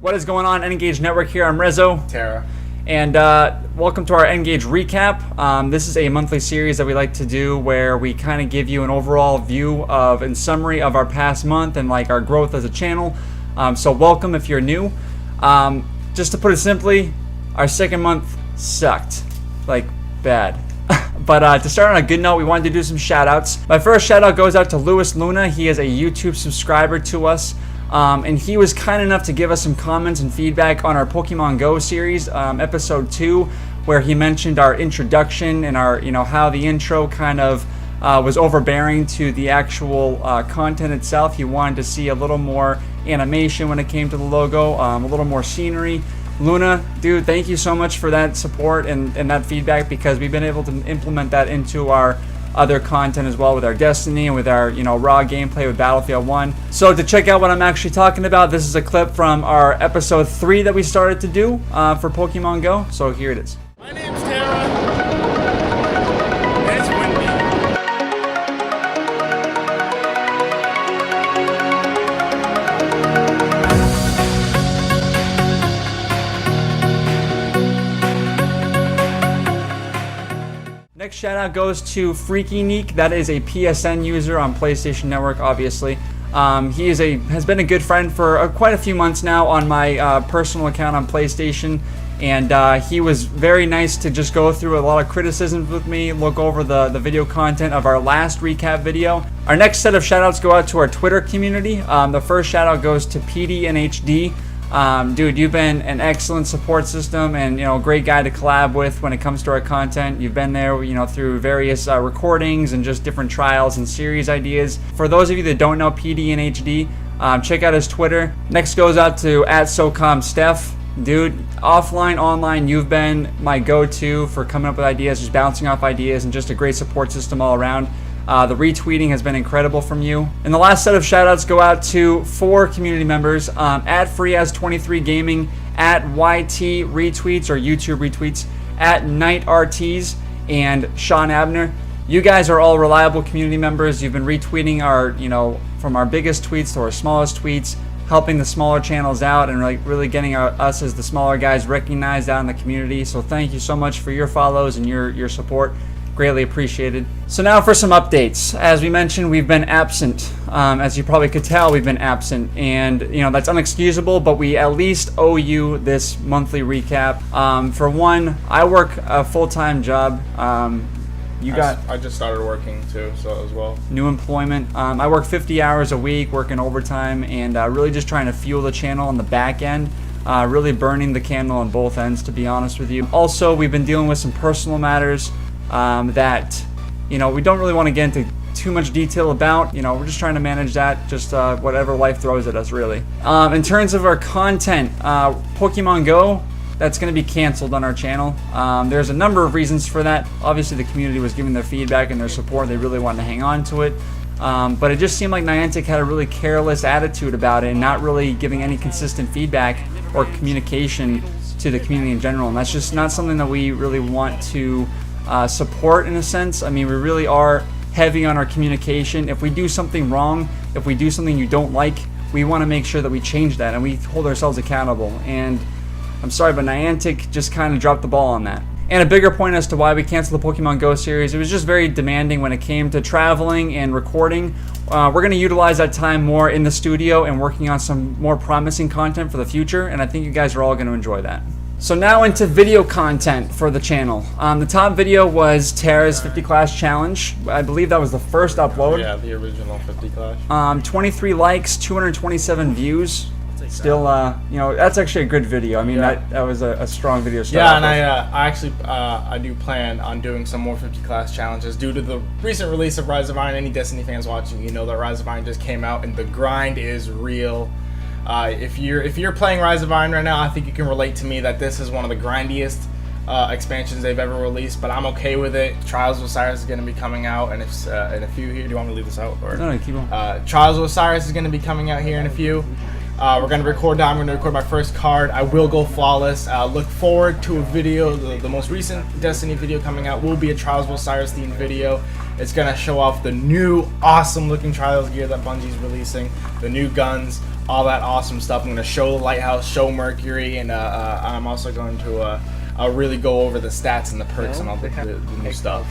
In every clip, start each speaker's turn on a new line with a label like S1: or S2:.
S1: What is going on, NGAGE Network here? I'm Rezo.
S2: Tara.
S1: And welcome to our NGAGE Recap. This is a monthly series that we like to do where we kind of give you an overall view of and summary of our past month and like our growth as a channel. So welcome if you're new. Just to put it simply, our second month sucked. Like, bad. But to start on a good note, we wanted to do some shout outs. My first shout out goes out to Louis Luna. He is a YouTube subscriber to us. And he was kind enough to give us some comments and feedback on our Pokemon Go series, episode 2, where he mentioned our introduction and our, how the intro kind of was overbearing to the actual content itself. He wanted to see a little more animation when it came to the logo, a little more scenery. Luna, dude, thank you so much for that support and that feedback, because we've been able to implement that into our other content as well with our Destiny and with our raw gameplay with Battlefield 1. So to check out what I'm actually talking about, this is a clip from our episode 3 that we started to do for Pokemon Go. So here it is.
S2: My name's Tara. And it's windy.
S1: Next shout out goes to Freaky Neek. That is a PSN user on PlayStation Network, obviously. He has been a good friend for quite a few months now on my personal account on PlayStation, and he was very nice to just go through a lot of criticisms with me, look over the video content of our last recap video. Our next set of shout outs go out to our Twitter community. The first shout out goes to PDNHD. Dude, you've been an excellent support system and great guy to collab with when it comes to our content. You've been there through various recordings and just different trials and series ideas. For those of you that don't know PD and HD, check out his Twitter. Next goes out to @SOCOMSteph. Dude, offline, online, you've been my go-to for coming up with ideas, just bouncing off ideas, and just a great support system all around. The retweeting has been incredible from you. And the last set of shoutouts go out to 4 community members, @FreeAs23Gaming, @YT Retweets or YouTube Retweets, @NightRTs, and Sean Abner. You guys are all reliable community members. You've been retweeting our, from our biggest tweets to our smallest tweets, helping the smaller channels out and really getting us as the smaller guys recognized out in the community. So thank you so much for your follows and your support. Greatly appreciated. So now for some updates. As we mentioned, we've been absent. As you probably could tell, we've been absent, and that's unexcusable, but we at least owe you this monthly recap. For one, I work a full-time job. I
S2: just started working too, so as well.
S1: New employment. I work 50 hours a week, working overtime, and really just trying to fuel the channel on the back end. Really burning the candle on both ends, to be honest with you. Also, we've been dealing with some personal matters that we don't really want to get into too much detail about. We're just trying to manage that, just whatever life throws at us, really. In terms of our content, Pokemon Go, that's going to be canceled on our channel. There's a number of reasons for that. Obviously, the community was giving their feedback and their support. They really wanted to hang on to it. But it just seemed like Niantic had a really careless attitude about it and not really giving any consistent feedback or communication to the community in general. And that's just not something that we really want to support, in a sense. I mean, we really are heavy on our communication. If we do something wrong, if we do something you don't like, we want to make sure that we change that and we hold ourselves accountable. And I'm sorry, but Niantic just kind of dropped the ball on that. And a bigger point as to why we canceled the Pokemon Go series, it was just very demanding when it came to traveling and recording. We're going to utilize that time more in the studio and working on some more promising content for the future, and I think you guys are all going to enjoy that. So now into video content for the channel. The top video was Tara's 50 Clash Challenge. I believe that was the first upload.
S2: Yeah, the original 50 Clash.
S1: 23 likes, 227 views. Still, that's actually a good video. I mean,
S2: yeah.
S1: that was a strong video.
S2: Yeah, and I do plan on doing some more 50 Clash challenges due to the recent release of Rise of Iron. Any Destiny fans watching, that Rise of Iron just came out, and the grind is real. If you're playing Rise of Iron right now, I think you can relate to me that this is one of the grindiest expansions they've ever released, but I'm okay with it. Trials of Osiris is going to be coming out in a few here. Do you want me to leave this out? Or?
S1: No, keep on.
S2: Trials of Osiris is going to be coming out here in a few. We're going to record now. I'm going to record my first card. I will go flawless. Look forward to a video. The most recent Destiny video coming out will be a Trials of Osiris themed video. It's going to show off the new awesome looking Trials gear that Bungie's releasing, the new guns, all that awesome stuff. I'm going to show the lighthouse, show Mercury, and I'm also going to really go over the stats and the perks and all the new stuff.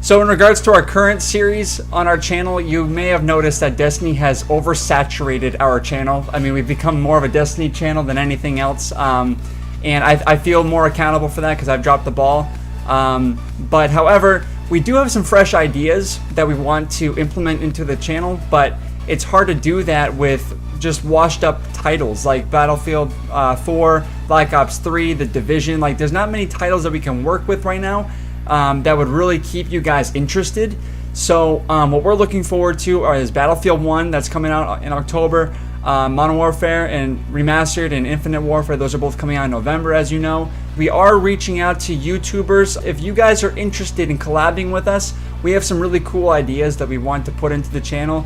S1: So in regards to our current series on our channel, you may have noticed that Destiny has oversaturated our channel. I mean, we've become more of a Destiny channel than anything else, and I feel more accountable for that because I've dropped the ball. But however, we do have some fresh ideas that we want to implement into the channel, but it's hard to do that with just washed up titles like Battlefield 4, Black Ops 3, The Division. Like, there's not many titles that we can work with right now that would really keep you guys interested. So what we're looking forward to is Battlefield 1 that's coming out in October, Modern Warfare and Remastered and Infinite Warfare. Those are both coming out in November, as you know. We are reaching out to YouTubers. If you guys are interested in collabing with us, we have some really cool ideas that we want to put into the channel.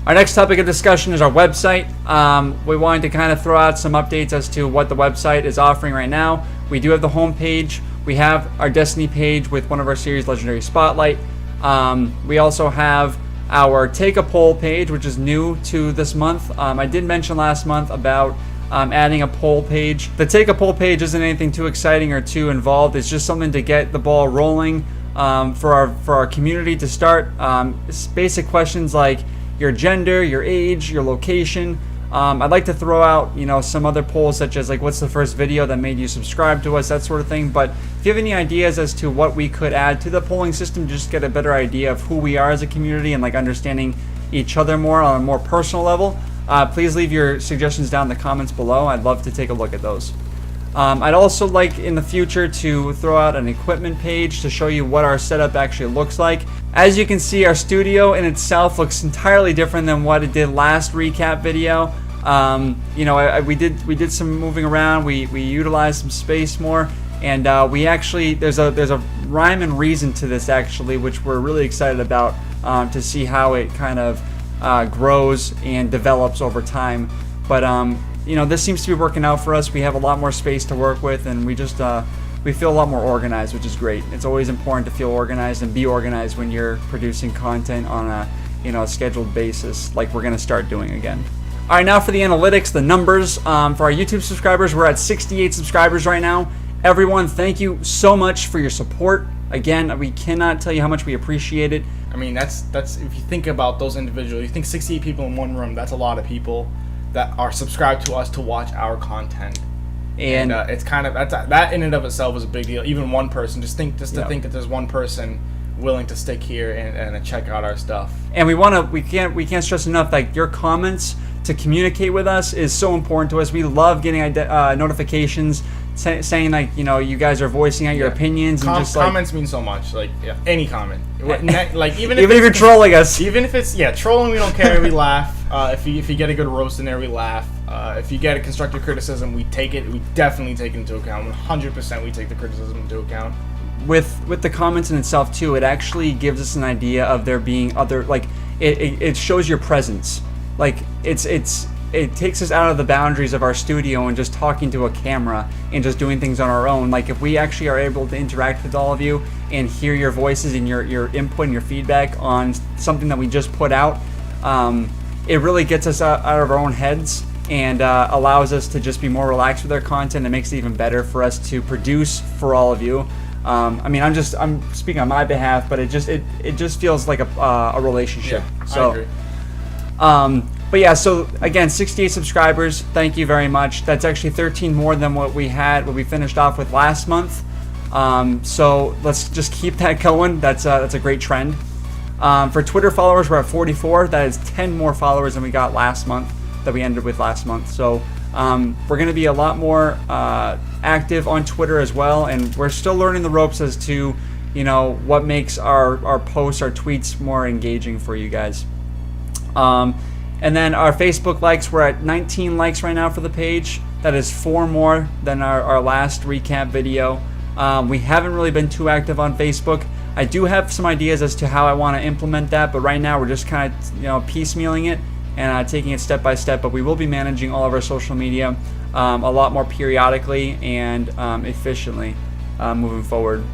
S1: Our next topic of discussion is our website. We wanted to kind of throw out some updates as to what the website is offering right now. We do have the home page. We have our Destiny page with one of our series, Legendary Spotlight. We also have our Take a Poll page, which is new to this month. I did mention last month about adding a poll page. The Take a Poll page isn't anything too exciting or too involved. It's just something to get the ball rolling for our community to start. It's basic questions like your gender, your age, your location. I'd like to throw out, some other polls such as like what's the first video that made you subscribe to us, that sort of thing. But if you have any ideas as to what we could add to the polling system, just get a better idea of who we are as a community and like understanding each other more on a more personal level, please leave your suggestions down in the comments below. I'd love to take a look at those. I'd also like in the future to throw out an equipment page to show you what our setup actually looks like. As you can see, our studio in itself looks entirely different than what it did last recap video. We did some moving around. We utilized some space more, and we actually there's a rhyme and reason to this actually, which we're really excited about to see how it kind of grows and develops over time. But this seems to be working out for us. We have a lot more space to work with, and we just we feel a lot more organized, which is great. It's always important to feel organized and be organized when you're producing content on a scheduled basis, like we're going to start doing again. All right, now for the analytics, the numbers. For our YouTube subscribers, we're at 68 subscribers right now. Everyone, thank you so much for your support. Again, we cannot tell you how much we appreciate it.
S2: I mean, that's if you think about those individuals, you think 68 people in one room, that's a lot of people that are subscribed to us to watch our content. And it's kind of that in and of itself is a big deal. Even one person, just think that there's one person willing to stick here and check out our stuff. And
S1: we can't stress enough, like, your comments to communicate with us is so important to us. We love getting notifications saying like, you guys are voicing out your opinions, and just
S2: comments mean so much. Like, any comment, like even
S1: if you're trolling us,
S2: even if it's trolling, we don't care. We laugh. If you get a good roast in there, we laugh. If you get a constructive criticism, we take it. We definitely take it into account. 100% we take the criticism into account.
S1: With the comments in itself too, it actually gives us an idea of there being other, like, it shows your presence. Like, it takes us out of the boundaries of our studio and just talking to a camera and just doing things on our own. Like, if we actually are able to interact with all of you and hear your voices and your input and your feedback on something that we just put out, it really gets us out of our own heads and allows us to just be more relaxed with our content. It makes it even better for us to produce for all of you. I'm speaking on my behalf, but it just feels like a relationship.
S2: Yeah,
S1: so,
S2: I agree.
S1: But yeah, so again, 68 subscribers. Thank you very much. That's actually 13 more than what we finished off with last month. So let's just keep that going. That's a great trend. For Twitter followers, we're at 44. That is 10 more followers than we got last month, that we ended with last month. So we're going to be a lot more active on Twitter as well, and we're still learning the ropes as to what makes our posts, our tweets more engaging for you guys. And then our Facebook likes, we're at 19 likes right now for the page. That is 4 more than our last recap video. We haven't really been too active on Facebook. I do have some ideas as to how I want to implement that, but right now we're just kind of piecemealing it and taking it step by step. But we will be managing all of our social media a lot more periodically and efficiently moving forward.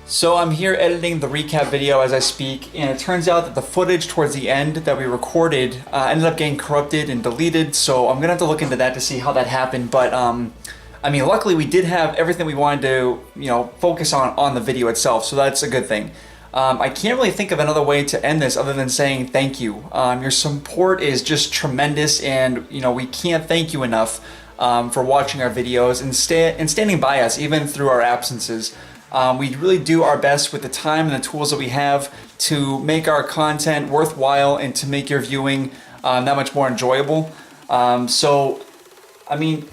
S1: So I'm here editing the recap video as I speak, and it turns out that the footage towards the end that we recorded ended up getting corrupted and deleted, so I'm gonna have to look into that to see how that happened. But I mean, luckily we did have everything we wanted to, focus on the video itself, so that's a good thing. I can't really think of another way to end this other than saying thank you. Your support is just tremendous, and we can't thank you enough for watching our videos and standing by us even through our absences. We really do our best with the time and the tools that we have to make our content worthwhile and to make your viewing that much more enjoyable. So, I mean,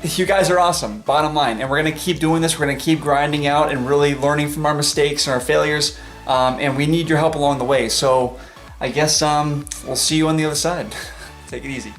S1: you guys are awesome, bottom line. And we're going to keep doing this. We're going to keep grinding out and really learning from our mistakes and our failures. And we need your help along the way. So, I guess we'll see you on the other side. Take it easy.